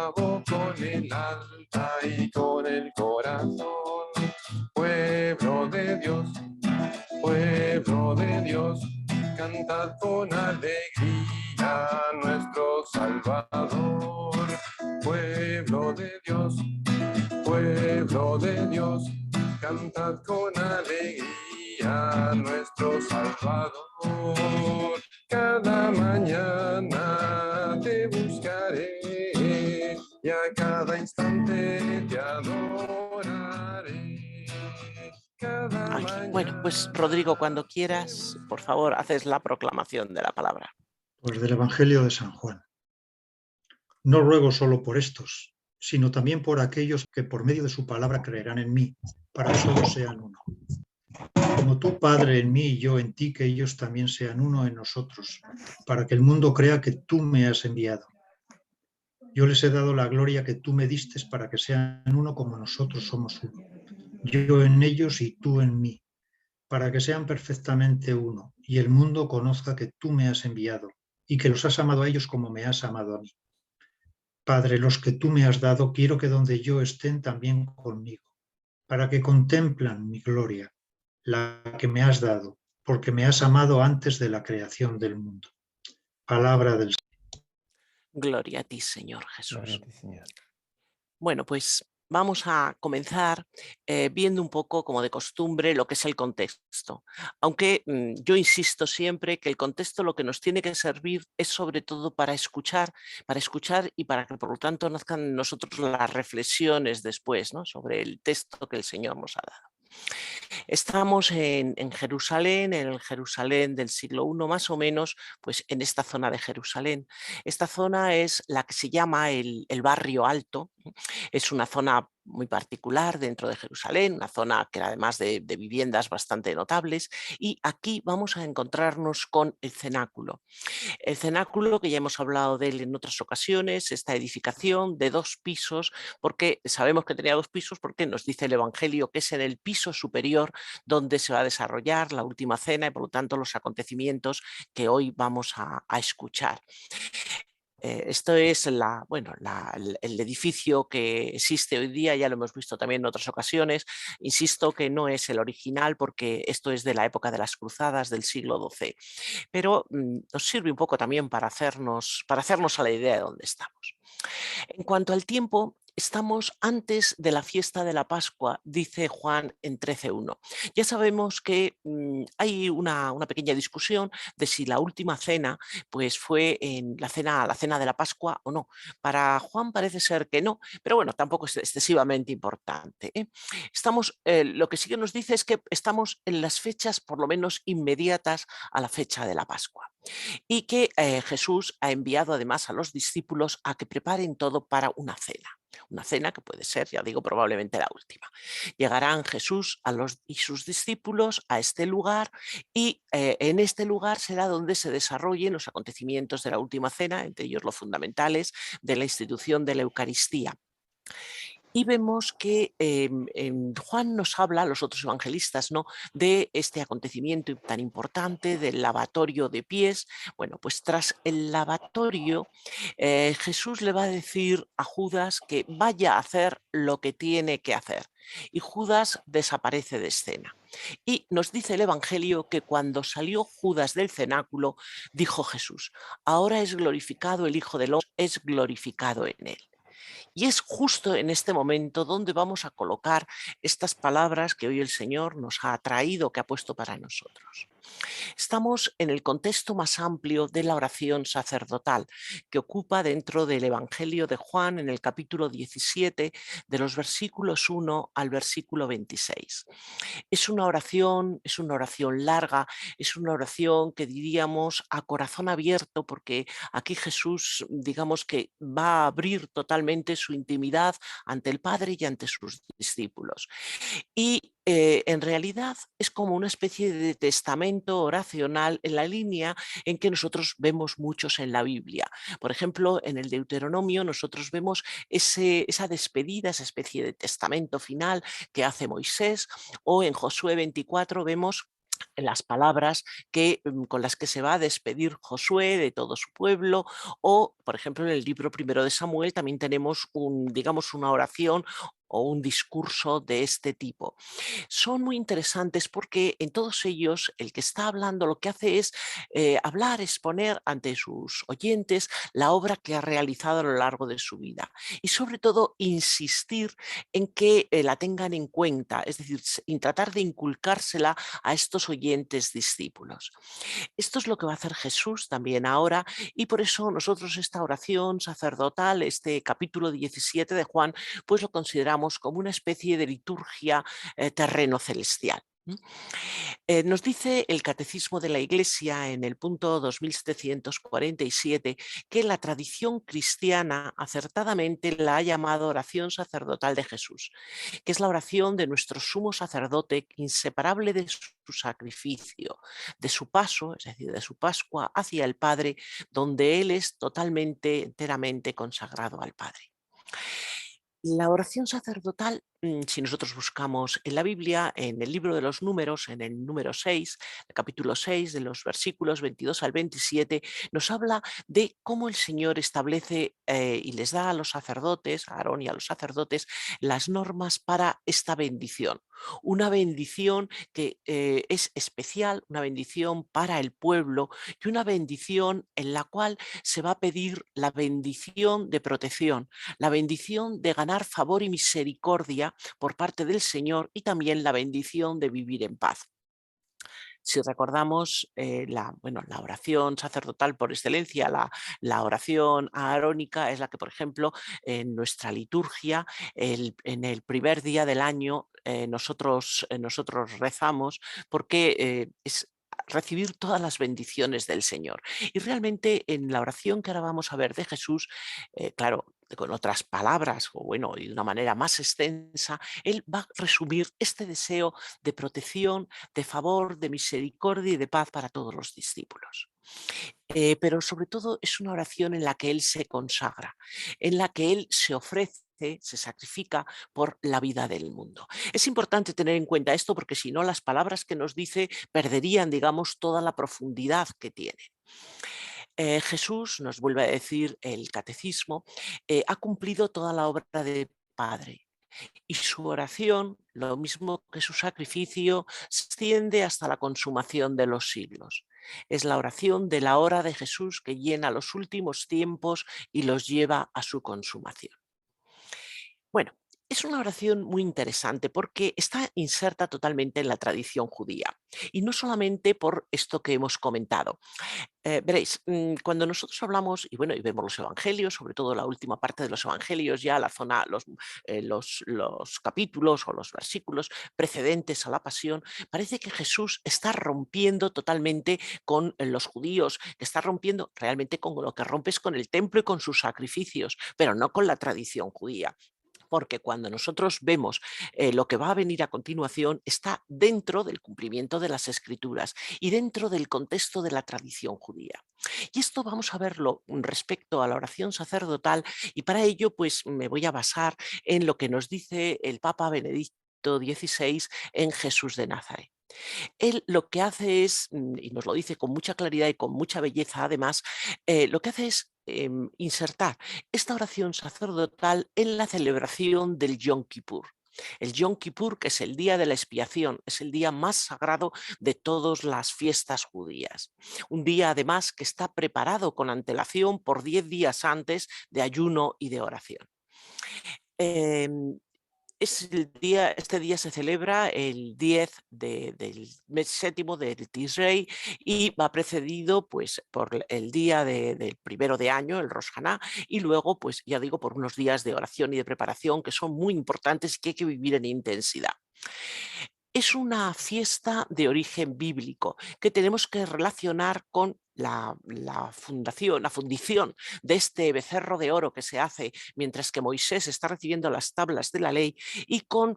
alabo con el alma y con el corazón. Pueblo de Dios, cantad con alegría a nuestro Salvador. Pueblo de Dios, cantad con alegría a nuestro Salvador. Cada mañana te buscaré y a cada instante te adoraré. Bueno, pues Rodrigo, cuando quieras, por favor, haces la proclamación de la palabra. Pues del Evangelio de San Juan. No ruego solo por estos, sino también por aquellos que por medio de su palabra creerán en mí, para que todos sean uno. Como tú, Padre, en mí y yo en ti, que ellos también sean uno en nosotros, para que el mundo crea que tú me has enviado. Yo les he dado la gloria que tú me distes para que sean uno como nosotros somos uno. Yo en ellos y tú en mí, para que sean perfectamente uno, y el mundo conozca que tú me has enviado, y que los has amado a ellos como me has amado a mí. Padre, los que tú me has dado, quiero que donde yo estén también conmigo, para que contemplan mi gloria, la que me has dado, porque me has amado antes de la creación del mundo. Palabra del Señor. Gloria a ti, Señor Jesús. Gloria a ti, Señor. Bueno, pues vamos a comenzar viendo un poco, como de costumbre, lo que es el contexto. Aunque yo insisto siempre que el contexto lo que nos tiene que servir es sobre todo para escuchar y para que por lo tanto nazcan en nosotros las reflexiones después, ¿no?, sobre el texto que el Señor nos ha dado. Estamos en Jerusalén, en el Jerusalén del siglo I más o menos, pues en esta zona de Jerusalén. Esta zona es la que se llama el Barrio Alto. Es una zona muy particular dentro de Jerusalén, una zona que además de viviendas bastante notables, y aquí vamos a encontrarnos con el cenáculo. El cenáculo, que ya hemos hablado de él en otras ocasiones, esta edificación de 2 pisos, porque sabemos que tenía 2 pisos porque nos dice el Evangelio que es en el piso superior donde se va a desarrollar la última cena y por lo tanto los acontecimientos que hoy vamos a escuchar. Esto es el edificio que existe hoy día, ya lo hemos visto también en otras ocasiones. Insisto que no es el original porque esto es de la época de las cruzadas del siglo XII, pero nos sirve un poco también para hacernos a la idea de dónde estamos. En cuanto al tiempo, estamos antes de la fiesta de la Pascua, dice Juan en 13:1. Ya sabemos que hay una pequeña discusión de si la última cena pues, fue en la cena de la Pascua o no. Para Juan parece ser que no, pero bueno, tampoco es excesivamente importante, ¿eh? Lo que sí que nos dice es que estamos en las fechas por lo menos inmediatas a la fecha de la Pascua. Y que Jesús ha enviado además a los discípulos a que preparen todo para una cena que puede ser, ya digo, probablemente la última. Llegarán Jesús y sus discípulos a este lugar y en este lugar será donde se desarrollen los acontecimientos de la última cena, entre ellos los fundamentales de la institución de la Eucaristía. Y vemos que Juan nos habla, los otros evangelistas, ¿no?, de este acontecimiento tan importante del lavatorio de pies. Bueno, pues tras el lavatorio, Jesús le va a decir a Judas que vaya a hacer lo que tiene que hacer. Y Judas desaparece de escena. Y nos dice el Evangelio que cuando salió Judas del cenáculo, dijo Jesús: ahora es glorificado el Hijo del Hombre, es glorificado en él. Y es justo en este momento donde vamos a colocar estas palabras que hoy el Señor nos ha traído, que ha puesto para nosotros. Estamos en el contexto más amplio de la oración sacerdotal, que ocupa dentro del Evangelio de Juan en el capítulo 17, de los versículos 1 al versículo 26. Es una oración larga, es una oración que diríamos a corazón abierto, porque aquí Jesús, digamos que va a abrir totalmente su intimidad ante el Padre y ante sus discípulos. Y en realidad es como una especie de testamento oracional en la línea en que nosotros vemos muchos en la Biblia. Por ejemplo, en el Deuteronomio nosotros vemos esa despedida, esa especie de testamento final que hace Moisés, o en Josué 24 vemos las palabras con las que se va a despedir Josué de todo su pueblo, o, por ejemplo, en el libro primero de Samuel también tenemos digamos, una oración o un discurso de este tipo. Son muy interesantes porque en todos ellos el que está hablando lo que hace es hablar, exponer ante sus oyentes la obra que ha realizado a lo largo de su vida y sobre todo insistir en que la tengan en cuenta, es decir, tratar de inculcársela a estos oyentes discípulos. Esto es lo que va a hacer Jesús también ahora y por eso nosotros esta oración sacerdotal, este capítulo 17 de Juan, pues lo consideramos como una especie de liturgia terreno celestial. Nos dice el Catecismo de la Iglesia en el punto 2747 que la tradición cristiana acertadamente la ha llamado oración sacerdotal de Jesús, que es la oración de nuestro sumo sacerdote inseparable de su sacrificio, de su paso, es decir, de su Pascua hacia el Padre, donde Él es totalmente, enteramente consagrado al Padre. La oración sacerdotal, si nosotros buscamos en la Biblia, en el libro de los números, en el número 6, el capítulo 6, de los versículos 22 al 27, nos habla de cómo el Señor establece y les da a los sacerdotes, a Aarón y a los sacerdotes, las normas para esta bendición. Una bendición que es especial, una bendición para el pueblo y una bendición en la cual se va a pedir la bendición de protección, la bendición de ganar favor y misericordia por parte del Señor y también la bendición de vivir en paz. Si recordamos la oración sacerdotal por excelencia, la oración aarónica es la que, por ejemplo, en nuestra liturgia, en el primer día del año, nosotros rezamos porque es recibir todas las bendiciones del Señor. Y realmente en la oración que ahora vamos a ver de Jesús, claro, con otras palabras, o bueno, y de una manera más extensa, él va a resumir este deseo de protección, de favor, de misericordia y de paz para todos los discípulos. Pero sobre todo es una oración en la que él se consagra, en la que él se ofrece, se sacrifica por la vida del mundo. Es importante tener en cuenta esto porque si no las palabras que nos dice perderían, digamos, toda la profundidad que tienen. Jesús, nos vuelve a decir el catecismo, ha cumplido toda la obra del Padre. Y su oración, lo mismo que su sacrificio, se extiende hasta la consumación de los siglos. Es la oración de la hora de Jesús que llena los últimos tiempos y los lleva a su consumación. Bueno, es una oración muy interesante porque está inserta totalmente en la tradición judía y no solamente por esto que hemos comentado. Veréis, cuando nosotros hablamos y bueno, y vemos los evangelios, sobre todo la última parte de los evangelios, ya la zona, los capítulos o los versículos precedentes a la pasión, parece que Jesús está rompiendo totalmente con los judíos, que está rompiendo realmente con lo que rompes con el templo y con sus sacrificios, pero no con la tradición judía. Porque cuando nosotros vemos lo que va a venir a continuación, está dentro del cumplimiento de las Escrituras y dentro del contexto de la tradición judía. Y esto vamos a verlo respecto a la oración sacerdotal y para ello pues me voy a basar en lo que nos dice el Papa Benedicto XVI en Jesús de Nazaret. Él lo que hace es, y nos lo dice con mucha claridad y con mucha belleza además, lo que hace es insertar esta oración sacerdotal en la celebración del Yom Kippur. El Yom Kippur, que es el día de la expiación, es el día más sagrado de todas las fiestas judías. Un día además que está preparado con antelación por 10 días antes de ayuno y de oración. Este día se celebra el 10 del mes séptimo del Tisrei y va precedido pues, por el día del primero de año, el Rosh Haná, y luego, pues ya digo, por unos días de oración y de preparación que son muy importantes y que hay que vivir en intensidad. Es una fiesta de origen bíblico que tenemos que relacionar con la fundición de este becerro de oro que se hace mientras que Moisés está recibiendo las tablas de la ley y con,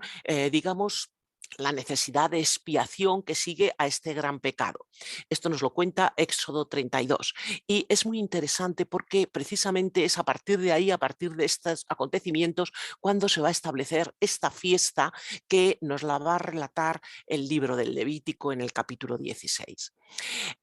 digamos, la necesidad de expiación que sigue a este gran pecado. Esto nos lo cuenta Éxodo 32 y es muy interesante porque precisamente es a partir de ahí, a partir de estos acontecimientos, cuando se va a establecer esta fiesta que nos la va a relatar el libro del Levítico en el capítulo 16.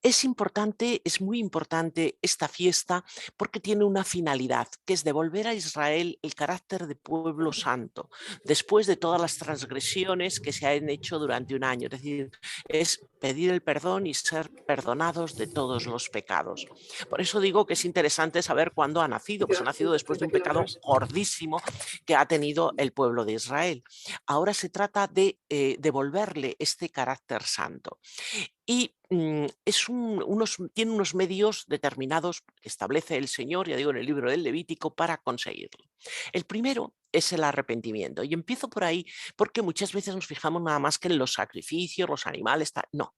Es importante, es muy importante esta fiesta porque tiene una finalidad, que es devolver a Israel el carácter de pueblo santo, después de todas las transgresiones que se han hecho durante un año. Es decir, es pedir el perdón y ser perdonados de todos los pecados. Por eso digo que es interesante saber cuándo ha nacido, pues ha nacido después de un pecado gordísimo que ha tenido el pueblo de Israel. Ahora se trata de devolverle este carácter santo. Y tiene unos medios determinados que establece el Señor, ya digo, en el libro del Levítico, para conseguirlo. El primero es el arrepentimiento. Y empiezo por ahí porque muchas veces nos fijamos nada más que en los sacrificios, los animales, no.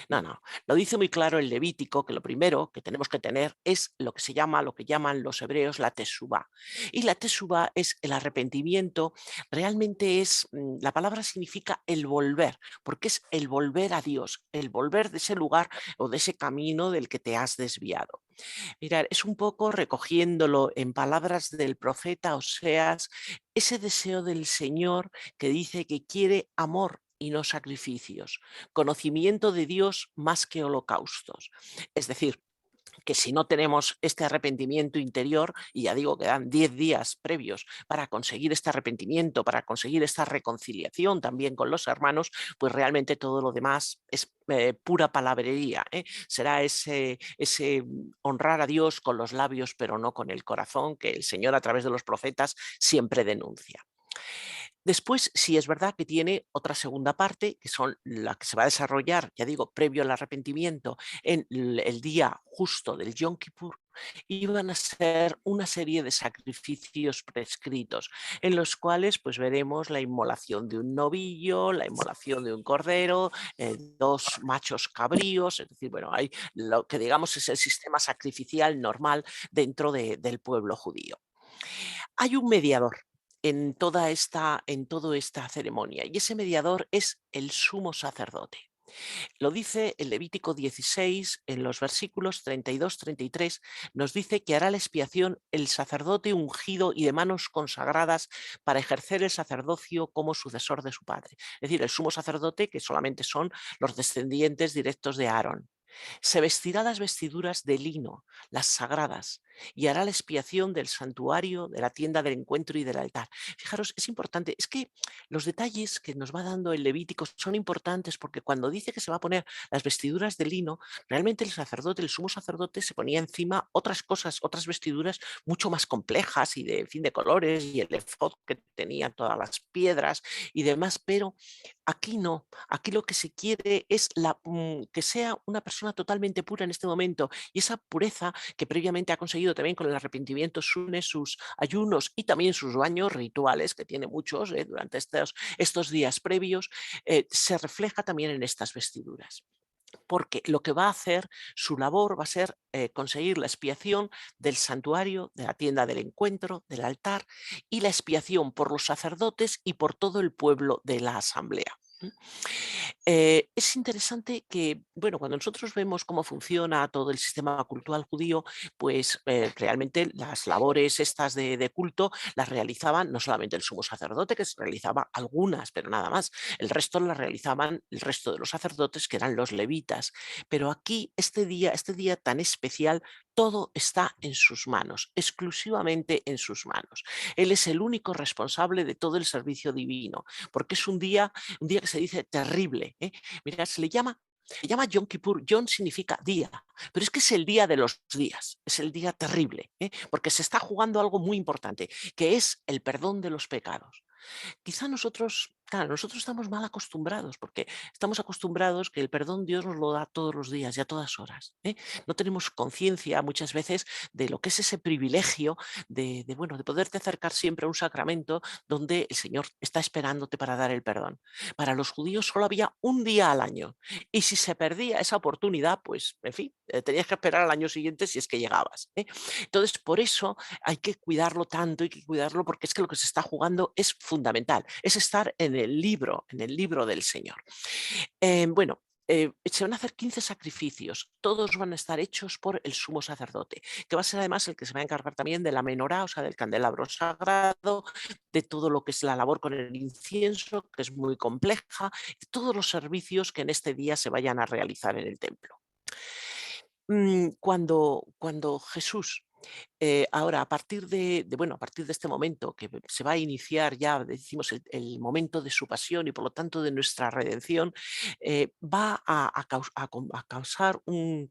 No. Lo dice muy claro el Levítico, que lo primero que tenemos que tener es lo que lo que llaman los hebreos la teshuva. Y la teshuva es el arrepentimiento, realmente la palabra significa el volver, porque es el volver a Dios, el volver de ese lugar o de ese camino del que te has desviado. Mirad, es un poco recogiéndolo en palabras del profeta Oseas, ese deseo del Señor que dice que quiere amor y no sacrificios, conocimiento de Dios más que holocaustos. Es decir, que si no tenemos este arrepentimiento interior, y ya digo que dan 10 días previos para conseguir este arrepentimiento, para conseguir esta reconciliación también con los hermanos, pues realmente todo lo demás es pura palabrería. Será ese honrar a Dios con los labios, pero no con el corazón, que el Señor a través de los profetas siempre denuncia. Después, sí es verdad que tiene otra segunda parte, que son la que se va a desarrollar, ya digo, previo al arrepentimiento, en el día justo del Yom Kippur, y van a ser una serie de sacrificios prescritos, en los cuales pues veremos la inmolación de un novillo, la inmolación de un cordero, 2 machos cabríos, es decir, bueno, hay lo que digamos es el sistema sacrificial normal dentro del pueblo judío. Hay un mediador en toda esta ceremonia y ese mediador es el sumo sacerdote. Lo dice el Levítico 16 en los versículos 32-33, nos dice que hará la expiación el sacerdote ungido y de manos consagradas para ejercer el sacerdocio como sucesor de su padre. Es decir, el sumo sacerdote, que solamente son los descendientes directos de Aarón. Se vestirá las vestiduras de lino, las sagradas, y hará la expiación del santuario, de la tienda del encuentro y del altar. Fijaros, es importante, es que los detalles que nos va dando el Levítico son importantes porque cuando dice que se va a poner las vestiduras de lino, realmente el sacerdote, el sumo sacerdote, se ponía encima otras cosas, otras vestiduras mucho más complejas y de fin de colores, y el efod que tenía todas las piedras y demás, pero aquí no, aquí lo que se quiere es que sea una persona totalmente pura en este momento, y esa pureza que previamente ha conseguido también con el arrepentimiento, sus ayunos y también sus baños rituales, que tiene muchos durante estos días previos, se refleja también en estas vestiduras. Porque lo que va a hacer, su labor va a ser conseguir la expiación del santuario, de la tienda del encuentro, del altar, y la expiación por los sacerdotes y por todo el pueblo de la asamblea. Es interesante que, bueno, cuando nosotros vemos cómo funciona todo el sistema cultural judío, pues realmente las labores estas de culto las realizaban no solamente el sumo sacerdote, que se realizaba algunas, pero nada más. El resto las realizaban el resto de los sacerdotes, que eran los levitas. Pero aquí, este día tan especial, todo está en sus manos, exclusivamente en sus manos. Él es el único responsable de todo el servicio divino, porque es un día que se dice terrible. Mira, se llama Yom Kippur. Yom significa día, pero es que es el día de los días, es el día terrible, porque se está jugando algo muy importante, que es el perdón de los pecados. Quizá nosotros estamos mal acostumbrados, porque estamos acostumbrados que el perdón Dios nos lo da todos los días y a todas horas. No tenemos conciencia muchas veces de lo que es ese privilegio de poderte acercar siempre a un sacramento donde el Señor está esperándote para dar el perdón. Para los judíos solo había un día al año, y si se perdía esa oportunidad, pues, en fin, tenías que esperar al año siguiente si es que llegabas. Entonces, por eso hay que cuidarlo tanto, hay que cuidarlo, porque es que lo que se está jugando es fundamental, es estar en el libro del Señor. Bueno, se van a hacer 15 sacrificios, todos van a estar hechos por el sumo sacerdote, que va a ser además el que se va a encargar también de la menorá, o sea, del candelabro sagrado, de todo lo que es la labor con el incienso, que es muy compleja, de todos los servicios que en este día se vayan a realizar en el templo. Cuando Jesús, ahora a partir de este momento que se va a iniciar ya, decimos, el momento de su pasión y por lo tanto de nuestra redención, va a causar un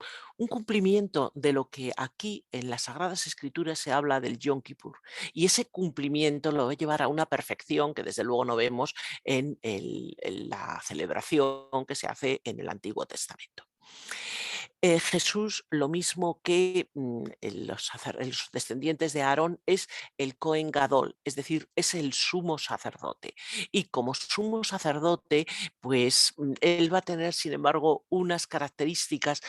cumplimiento de lo que aquí en las Sagradas Escrituras se habla del Yom Kippur. Y ese cumplimiento lo va a llevar a una perfección que desde luego no vemos en la celebración que se hace en el Antiguo Testamento. Jesús, lo mismo que los descendientes de Aarón, es el Cohen Gadol, es decir, es el sumo sacerdote. Y como sumo sacerdote, pues él va a tener, sin embargo, unas características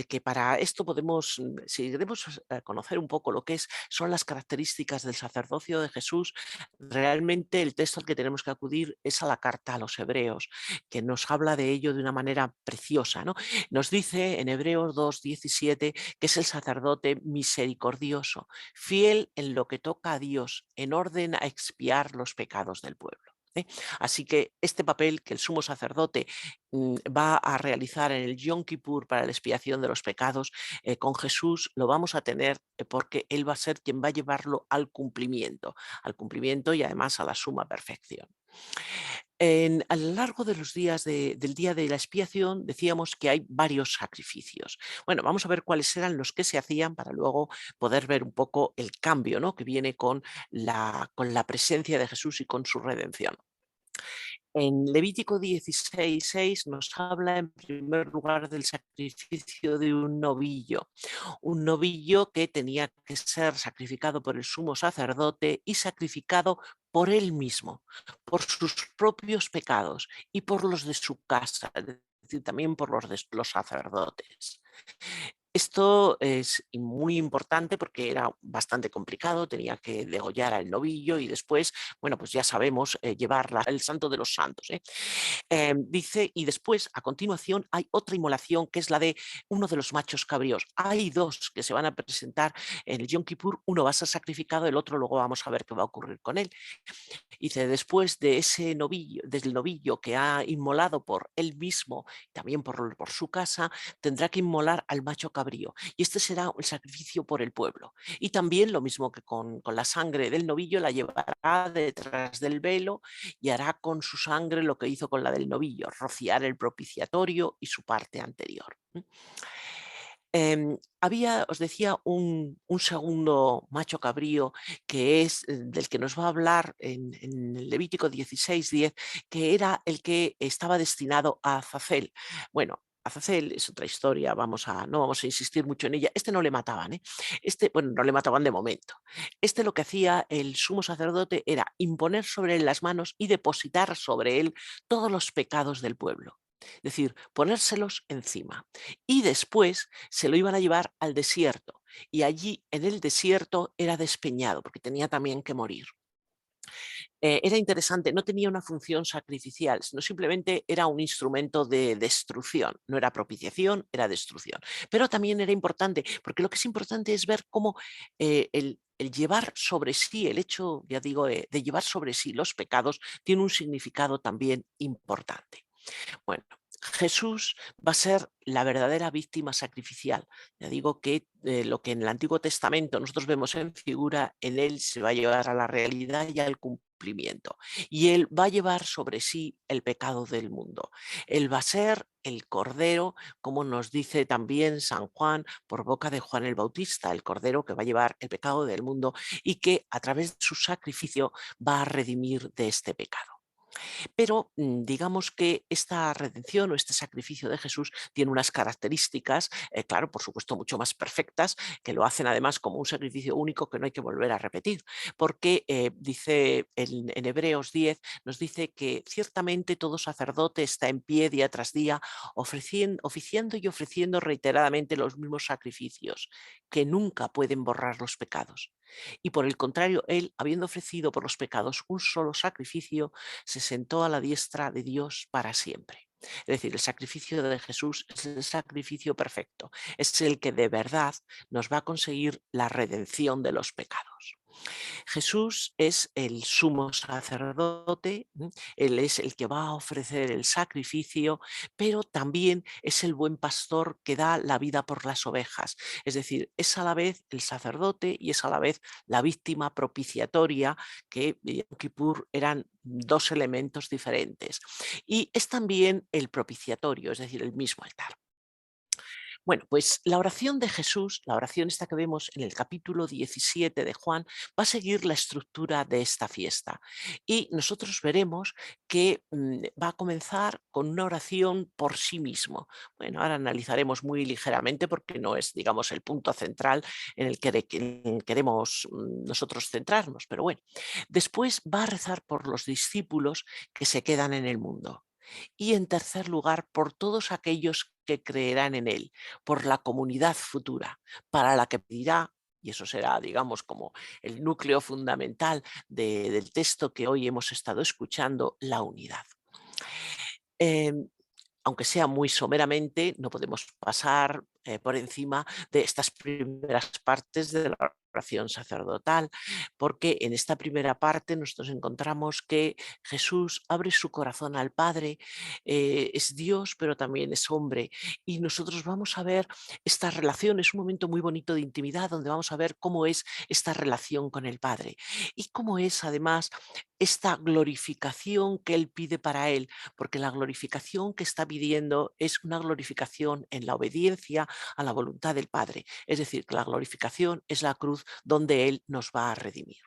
que para esto podemos, si queremos conocer un poco lo que son las características del sacerdocio de Jesús, realmente el texto al que tenemos que acudir es a la carta a los Hebreos, que nos habla de ello de una manera preciosa, ¿no? Nos dice en Hebreos 2:17 que es el sacerdote misericordioso, fiel en lo que toca a Dios, en orden a expiar los pecados del pueblo. Así que este papel que el sumo sacerdote va a realizar en el Yom Kippur para la expiación de los pecados, con Jesús lo vamos a tener porque Él va a ser quien va a llevarlo al cumplimiento y además a la suma perfección. A lo largo de los días del día de la expiación decíamos que hay varios sacrificios. Bueno, vamos a ver cuáles eran los que se hacían para luego poder ver un poco el cambio, ¿no?, que viene con la presencia de Jesús y con su redención. En Levítico 16:6 nos habla en primer lugar del sacrificio de un novillo que tenía que ser sacrificado por el sumo sacerdote y sacrificado por él mismo, por sus propios pecados y por los de su casa, es decir, también por los de los sacerdotes. Esto es muy importante porque era bastante complicado, tenía que degollar al novillo y después, bueno, pues ya sabemos, llevarla al Santo de los Santos. Dice, y después, a continuación, hay otra inmolación que es la de uno de los machos cabríos. Hay dos que se van a presentar en el Yom Kippur, uno va a ser sacrificado, el otro luego vamos a ver qué va a ocurrir con él. Dice, después de ese novillo, del novillo que ha inmolado por él mismo, también por su casa, tendrá que inmolar al macho cabrío. Y este será el sacrificio por el pueblo. Y también lo mismo que con la sangre del novillo, la llevará detrás del velo y hará con su sangre lo que hizo con la del novillo, rociar el propiciatorio y su parte anterior. Había, os decía, un segundo macho cabrío que es del que nos va a hablar en el Levítico 16:10, que era el que estaba destinado a Azazel. Bueno, Azazel es otra historia, no vamos a insistir mucho en ella. Este no le mataban, ¿eh? Bueno, no le mataban de momento. Lo que hacía el sumo sacerdote era imponer sobre él las manos y depositar sobre él todos los pecados del pueblo. Es decir, ponérselos encima. Y después se lo iban a llevar al desierto. Y allí en el desierto era despeñado, porque tenía también que morir. Era interesante, no tenía una función sacrificial, sino simplemente era un instrumento de destrucción. No era propiciación, era destrucción. Pero también era importante, porque lo que es importante es ver cómo el llevar sobre sí, el hecho, ya digo, de llevar sobre sí los pecados, tiene un significado también importante. Bueno, Jesús va a ser la verdadera víctima sacrificial. Ya digo que lo que en el Antiguo Testamento nosotros vemos en figura, en él se va a llevar a la realidad y al cumplimiento. Y él va a llevar sobre sí el pecado del mundo. Él va a ser el Cordero, como nos dice también San Juan por boca de Juan el Bautista, el Cordero que va a llevar el pecado del mundo y que a través de su sacrificio va a redimir de este pecado. Pero digamos que esta redención o este sacrificio de Jesús tiene unas características, claro, por supuesto, mucho más perfectas, que lo hacen además como un sacrificio único que no hay que volver a repetir, porque dice en Hebreos 10, nos dice que ciertamente todo sacerdote está en pie día tras día, oficiando y ofreciendo reiteradamente los mismos sacrificios, que nunca pueden borrar los pecados. Y por el contrario, él, habiendo ofrecido por los pecados un solo sacrificio, se sentó a la diestra de Dios para siempre. Es decir, el sacrificio de Jesús es el sacrificio perfecto, es el que de verdad nos va a conseguir la redención de los pecados. Jesús es el sumo sacerdote, él es el que va a ofrecer el sacrificio, pero también es el buen pastor que da la vida por las ovejas. Es decir, es a la vez el sacerdote y es a la vez la víctima propiciatoria, que en Yom Kippur eran dos elementos diferentes. Y es también el propiciatorio, es decir, el mismo altar. Bueno, pues la oración de Jesús, la oración esta que vemos en el capítulo 17 de Juan, va a seguir la estructura de esta fiesta. Y nosotros veremos que va a comenzar con una oración por sí mismo. Bueno, ahora analizaremos muy ligeramente porque no es, digamos, el punto central en el que queremos nosotros centrarnos, pero bueno. Después va a rezar por los discípulos que se quedan en el mundo. Y en tercer lugar, por todos aquellos que creerán en él, por la comunidad futura, para la que pedirá, y eso será, digamos, como el núcleo fundamental del texto que hoy hemos estado escuchando, la unidad. Aunque sea muy someramente, no podemos pasar por encima de estas primeras partes de la oración sacerdotal, porque en esta primera parte nosotros encontramos que Jesús abre su corazón al Padre, es Dios, pero también es hombre, y nosotros vamos a ver esta relación, es un momento muy bonito de intimidad, donde vamos a ver cómo es esta relación con el Padre, y cómo es además esta glorificación que Él pide para Él, porque la glorificación que está pidiendo es una glorificación en la obediencia a la voluntad del Padre. Es decir, que la glorificación es la cruz donde Él nos va a redimir.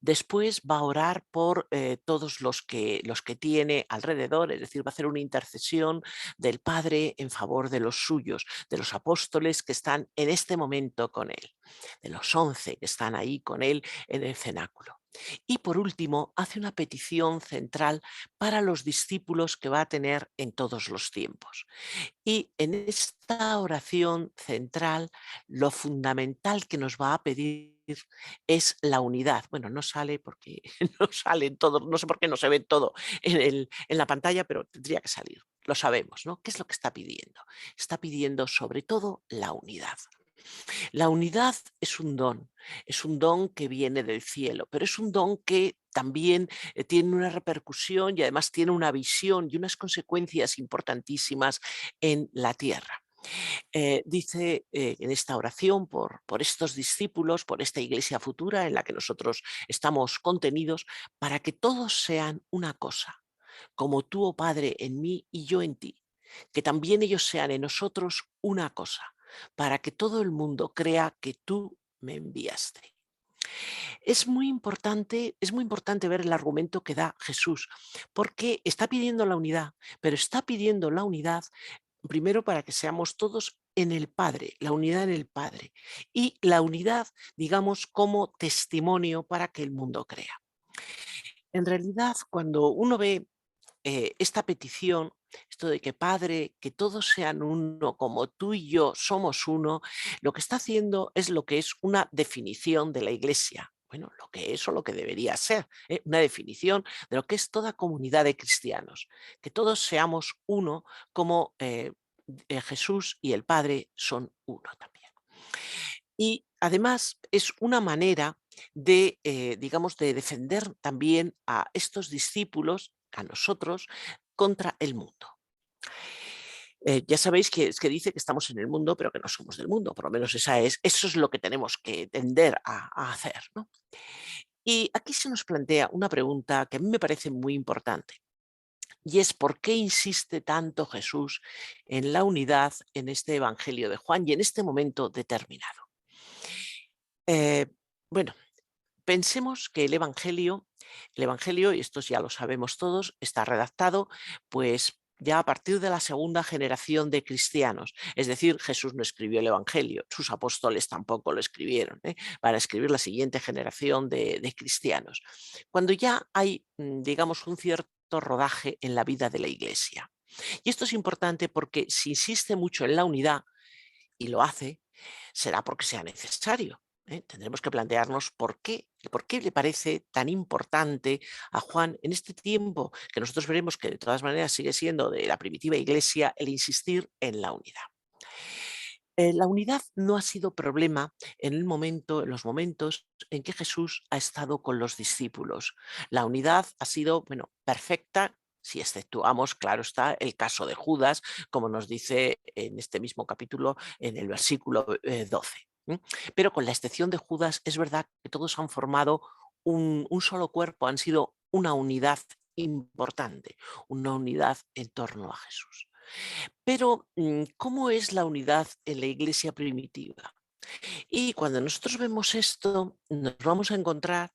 Después va a orar por todos los que tiene alrededor, es decir, va a hacer una intercesión del Padre en favor de los suyos, de los apóstoles que están en este momento con Él, de los 11 que están ahí con Él en el cenáculo. Y por último, hace una petición central para los discípulos que va a tener en todos los tiempos. Y en esta oración central, lo fundamental que nos va a pedir es la unidad. Bueno, no sale porque no sale todo, no sé por qué no se ve todo en la pantalla, pero tendría que salir. Lo sabemos, ¿no? ¿Qué es lo que está pidiendo? Está pidiendo sobre todo la unidad. La unidad es un don que viene del cielo, pero es un don que también tiene una repercusión y además tiene una visión y unas consecuencias importantísimas en la tierra. Dice en esta oración por estos discípulos, por esta iglesia futura en la que nosotros estamos contenidos, para que todos sean una cosa, como tú, oh Padre, en mí y yo en ti, que también ellos sean en nosotros una cosa, para que todo el mundo crea que tú me enviaste. Es muy importante ver el argumento que da Jesús, porque está pidiendo la unidad, pero está pidiendo la unidad primero para que seamos todos en el Padre, la unidad en el Padre, y la unidad, digamos, como testimonio para que el mundo crea. En realidad, cuando uno ve esta petición, esto de que Padre, que todos sean uno, como tú y yo somos uno, lo que está haciendo es lo que es una definición de la Iglesia. Bueno, lo que es o lo que debería ser, una definición de lo que es toda comunidad de cristianos, que todos seamos uno como Jesús y el Padre son uno también. Y además es una manera de, digamos, de defender también a estos discípulos, a nosotros, contra el mundo. Ya sabéis es que dice que estamos en el mundo, pero que no somos del mundo, por lo menos eso es lo que tenemos que tender a hacer, ¿no? Y aquí se nos plantea una pregunta que a mí me parece muy importante, y es ¿por qué insiste tanto Jesús en la unidad en este Evangelio de Juan y en este momento determinado? Eh, bueno, pensemos que el Evangelio, y esto ya lo sabemos todos, está redactado pues ya a partir de la segunda generación de cristianos. Es decir, Jesús no escribió el Evangelio, sus apóstoles tampoco lo escribieron, para escribir la siguiente generación de cristianos. Cuando ya hay, digamos, un cierto rodaje en la vida de la Iglesia. Y esto es importante porque si insiste mucho en la unidad, y lo hace, será porque sea necesario. Tendremos que plantearnos por qué le parece tan importante a Juan en este tiempo que nosotros veremos que de todas maneras sigue siendo de la primitiva iglesia el insistir en la unidad. La unidad no ha sido problema en los momentos en que Jesús ha estado con los discípulos. La unidad ha sido, bueno, perfecta si exceptuamos, claro está, el caso de Judas, como nos dice en este mismo capítulo, en el versículo 12. Pero con la excepción de Judas, es verdad que todos han formado un solo cuerpo, han sido una unidad importante, una unidad en torno a Jesús. Pero, ¿cómo es la unidad en la iglesia primitiva? Y cuando nosotros vemos esto, nos vamos a encontrar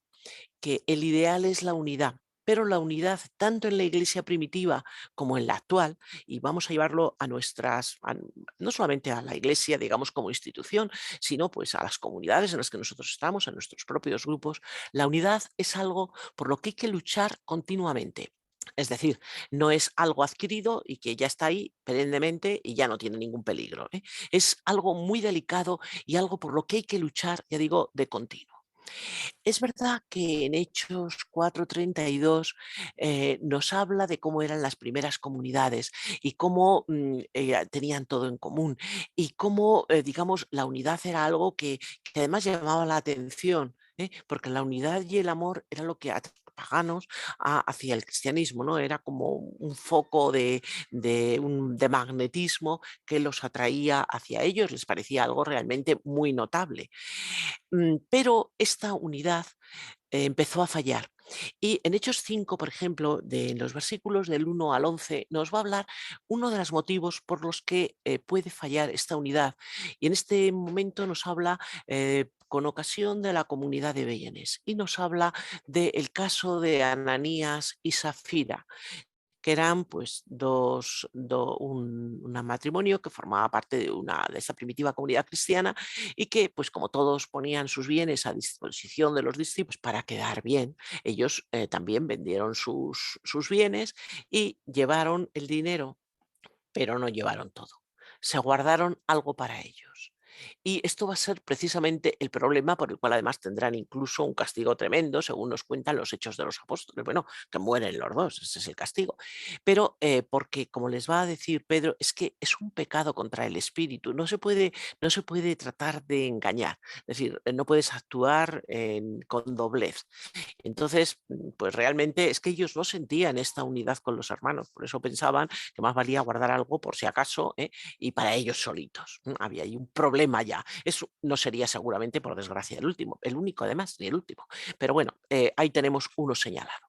que el ideal es la unidad, pero la unidad tanto en la iglesia primitiva como en la actual, y vamos a llevarlo a no solamente a la iglesia, digamos, como institución, sino pues a las comunidades en las que nosotros estamos, a nuestros propios grupos, la unidad es algo por lo que hay que luchar continuamente. Es decir, no es algo adquirido y que ya está ahí perennemente y ya no tiene ningún peligro, ¿eh? Es algo muy delicado y algo por lo que hay que luchar, ya digo, de continuo. Es verdad que en Hechos 4:32 nos habla de cómo eran las primeras comunidades y cómo tenían todo en común y cómo, digamos, la unidad era algo que además llamaba la atención, porque la unidad y el amor era lo que atraía a los paganos hacia el cristianismo, ¿no? Era como un foco de magnetismo que los atraía hacia ellos, les parecía algo realmente muy notable. Pero esta unidad empezó a fallar. Y en Hechos 5, por ejemplo, en los versículos del 1 al 11, nos va a hablar uno de los motivos por los que puede fallar esta unidad. Y en este momento nos habla con ocasión de la comunidad de Beyenes y nos habla del caso de Ananías y Zafira, que eran pues un matrimonio que formaba parte de esa primitiva comunidad cristiana y que pues como todos ponían sus bienes a disposición de los discípulos para quedar bien, ellos también vendieron sus bienes y llevaron el dinero, pero no llevaron todo. Se guardaron algo para ellos. Y esto va a ser precisamente el problema por el cual además tendrán incluso un castigo tremendo, según nos cuentan los hechos de los apóstoles. Bueno, que mueren los dos, ese es el castigo. Pero porque, como les va a decir Pedro, es que es un pecado contra el espíritu, no se puede tratar de engañar, es decir, no puedes actuar con doblez. Entonces, pues realmente es que ellos no sentían esta unidad con los hermanos, por eso pensaban que más valía guardar algo por si acaso, y para ellos solitos. Había ahí un problema ya. Eso no sería seguramente, por desgracia, el único además, ni el último. Pero bueno, ahí tenemos uno señalado.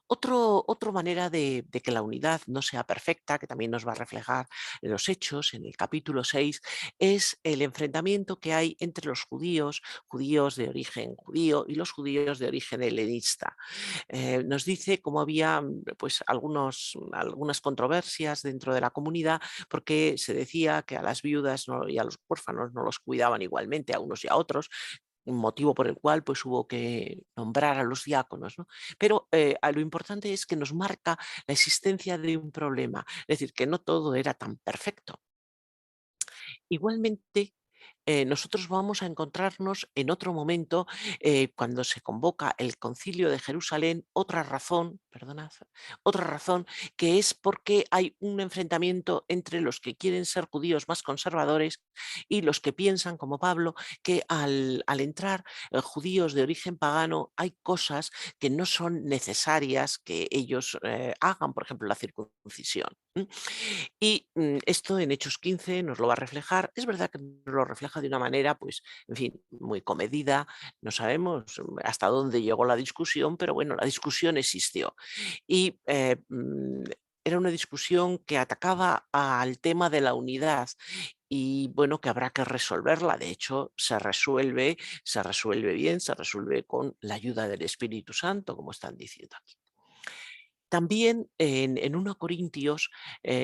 Otra manera de que la unidad no sea perfecta, que también nos va a reflejar en los Hechos, en el capítulo 6, es el enfrentamiento que hay entre los judíos de origen judío y los judíos de origen helenista. Nos dice cómo había pues, algunas controversias dentro de la comunidad porque se decía que a las viudas y a los huérfanos no los cuidaban igualmente a unos y a otros, un motivo por el cual pues, hubo que nombrar a los diáconos, ¿no? Pero lo importante es que nos marca la existencia de un problema, es decir, que no todo era tan perfecto. Igualmente, nosotros vamos a encontrarnos en otro momento, cuando se convoca el Concilio de Jerusalén, otra razón que es porque hay un enfrentamiento entre los que quieren ser judíos más conservadores y los que piensan, como Pablo, que al entrar judíos de origen pagano hay cosas que no son necesarias que ellos hagan, por ejemplo, la circuncisión. Y esto en Hechos 15 nos lo va a reflejar. Es verdad que nos lo refleja de una manera, pues, en fin, muy comedida. No sabemos hasta dónde llegó la discusión, pero bueno, la discusión existió. Y era una discusión que atacaba al tema de la unidad y bueno, que habrá que resolverla. De hecho, se resuelve bien, se resuelve con la ayuda del Espíritu Santo, como están diciendo aquí. También en 1 Corintios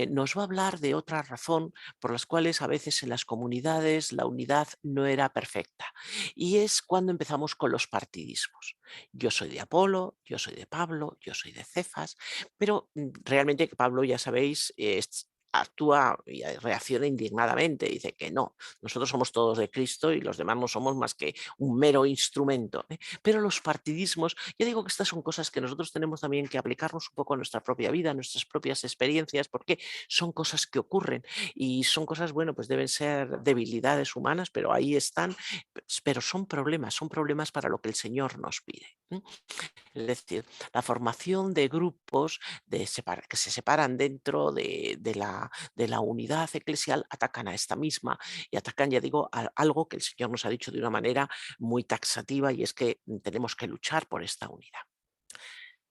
nos va a hablar de otra razón por las cuales a veces en las comunidades la unidad no era perfecta. Y es cuando empezamos con los partidismos. Yo soy de Apolo, yo soy de Pablo, yo soy de Cefas, pero realmente que Pablo, ya sabéis, actúa y reacciona indignadamente, dice que no, nosotros somos todos de Cristo y los demás no somos más que un mero instrumento. Pero los partidismos, yo digo que estas son cosas que nosotros tenemos también que aplicarnos un poco a nuestra propia vida, a nuestras propias experiencias, porque son cosas que ocurren y son cosas, bueno, pues deben ser debilidades humanas, pero ahí están, pero son problemas para lo que el Señor nos pide. Es decir, la formación de grupos que se separan dentro de la unidad eclesial atacan a esta misma y atacan, ya digo, a algo que el Señor nos ha dicho de una manera muy taxativa y es que tenemos que luchar por esta unidad.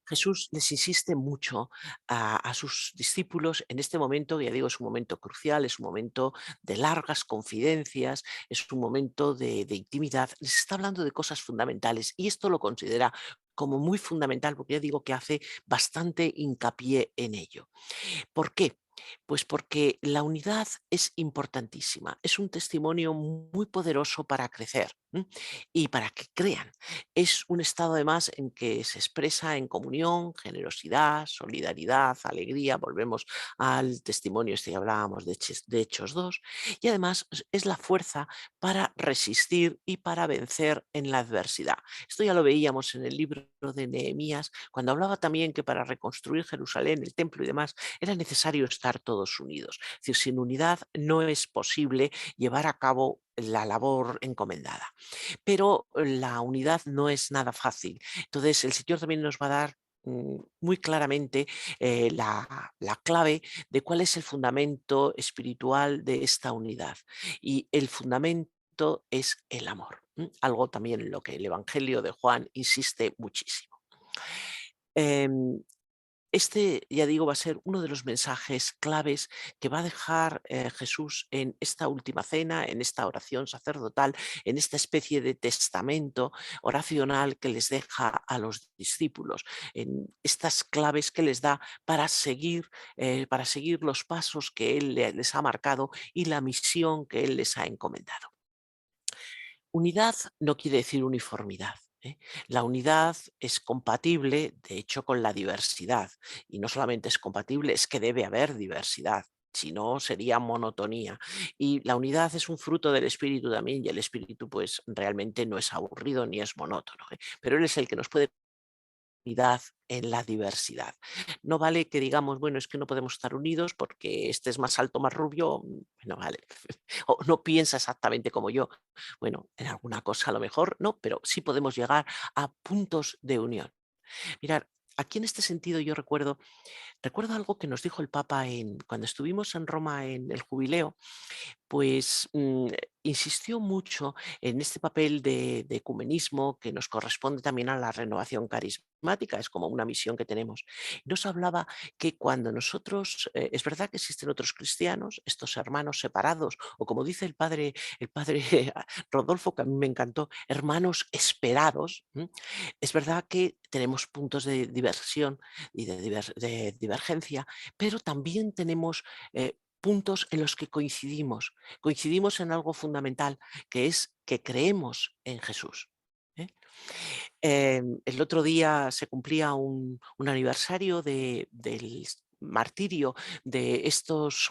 Jesús les insiste mucho a sus discípulos en este momento, ya digo, es un momento crucial, es un momento de largas confidencias, es un momento de intimidad, les está hablando de cosas fundamentales y esto lo considera como muy fundamental porque ya digo que hace bastante hincapié en ello. ¿Por qué? Pues porque la unidad es importantísima, es un testimonio muy poderoso para crecer y para que crean. Es un estado además en que se expresa en comunión, generosidad, solidaridad, alegría, volvemos al testimonio este que hablábamos de Hechos 2, y además es la fuerza para resistir y para vencer en la adversidad. Esto ya lo veíamos en el libro de Nehemías, cuando hablaba también que para reconstruir Jerusalén, el templo y demás, era necesario estar todos unidos. Es decir, sin unidad no es posible llevar a cabo la labor encomendada. Pero la unidad no es nada fácil. Entonces, el Señor también nos va a dar muy claramente la clave de cuál es el fundamento espiritual de esta unidad. Y el fundamento es el amor. Algo también en lo que el Evangelio de Juan insiste muchísimo. Em, este, ya digo, va a ser uno de los mensajes claves que va a dejar Jesús en esta última cena, en esta oración sacerdotal, en esta especie de testamento oracional que les deja a los discípulos, en estas claves que les da para seguir los pasos que Él les ha marcado y la misión que Él les ha encomendado. Unidad no quiere decir uniformidad. La unidad es compatible, de hecho, con la diversidad. Y no solamente es compatible, es que debe haber diversidad. Si no, sería monotonía. Y la unidad es un fruto del espíritu también, y el espíritu, pues, realmente no es aburrido ni es monótono. Pero Él es el que nos puede unidad en la diversidad. No vale que digamos, bueno, es que no podemos estar unidos porque este es más alto, más rubio, no vale. O no piensa exactamente como yo. Bueno, en alguna cosa a lo mejor no, pero sí podemos llegar a puntos de unión. Mirar, aquí en este sentido yo recuerdo algo que nos dijo el Papa cuando estuvimos en Roma en el jubileo, pues insistió mucho en este papel de ecumenismo que nos corresponde también a la renovación carismática, es como una misión que tenemos. Nos hablaba que cuando nosotros, es verdad que existen otros cristianos, estos hermanos separados, o como dice el padre Rodolfo, que a mí me encantó, hermanos esperados, es verdad que tenemos puntos de diversión y de divergencia, pero también tenemos puntos en los que coincidimos. Coincidimos en algo fundamental, que es que creemos en Jesús. ¿eh? El otro día se cumplía un aniversario del martirio de estos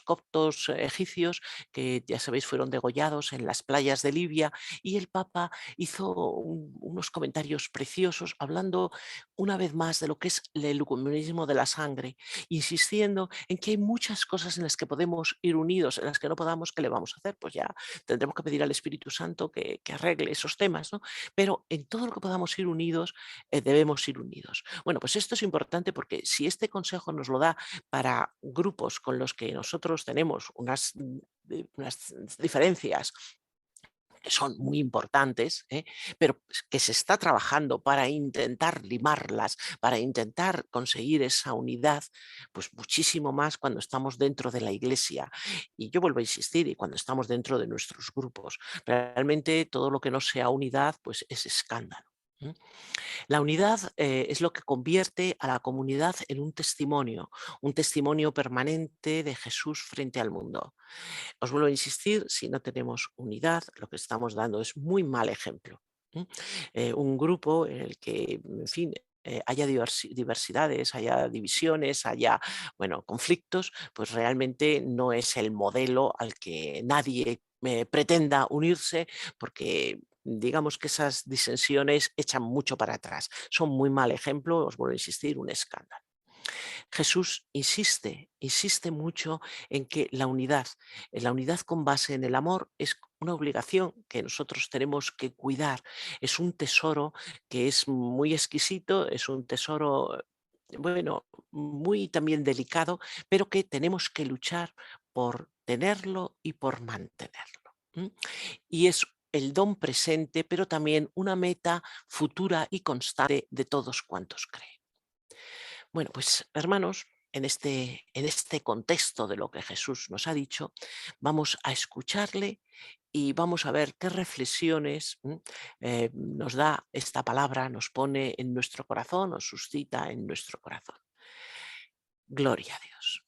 coptos egipcios que ya sabéis fueron degollados en las playas de Libia y el Papa hizo unos comentarios preciosos hablando una vez más de lo que es el ecumenismo de la sangre, insistiendo en que hay muchas cosas en las que podemos ir unidos, en las que no podamos, ¿qué le vamos a hacer? Pues ya tendremos que pedir al Espíritu Santo que arregle esos temas, ¿no? Pero en todo lo que podamos ir unidos, debemos ir unidos. Bueno, pues esto es importante porque si este consejo nos lo da para grupos con los que nosotros tenemos unas diferencias que son muy importantes, pero que se está trabajando para intentar limarlas, para intentar conseguir esa unidad, pues muchísimo más cuando estamos dentro de la iglesia. Y yo vuelvo a insistir, y cuando estamos dentro de nuestros grupos, realmente todo lo que no sea unidad, pues es escándalo. La unidad es lo que convierte a la comunidad en un testimonio permanente de Jesús frente al mundo. Os vuelvo a insistir, si no tenemos unidad, lo que estamos dando es muy mal ejemplo. Un grupo en el que, en fin, haya diversidades, haya divisiones, haya, bueno, conflictos, pues realmente no es el modelo al que nadie pretenda unirse, porque digamos que esas disensiones echan mucho para atrás. Son muy mal ejemplo, os vuelvo a insistir, un escándalo. Jesús insiste mucho en que la unidad con base en el amor es una obligación que nosotros tenemos que cuidar. Es un tesoro que es muy exquisito, es un tesoro, bueno, muy también delicado, pero que tenemos que luchar por tenerlo y por mantenerlo. Y es el don presente, pero también una meta futura y constante de todos cuantos creen. Bueno, pues hermanos, en este contexto de lo que Jesús nos ha dicho, vamos a escucharle y vamos a ver qué reflexiones nos da esta palabra, nos pone en nuestro corazón, nos suscita en nuestro corazón. Gloria a Dios.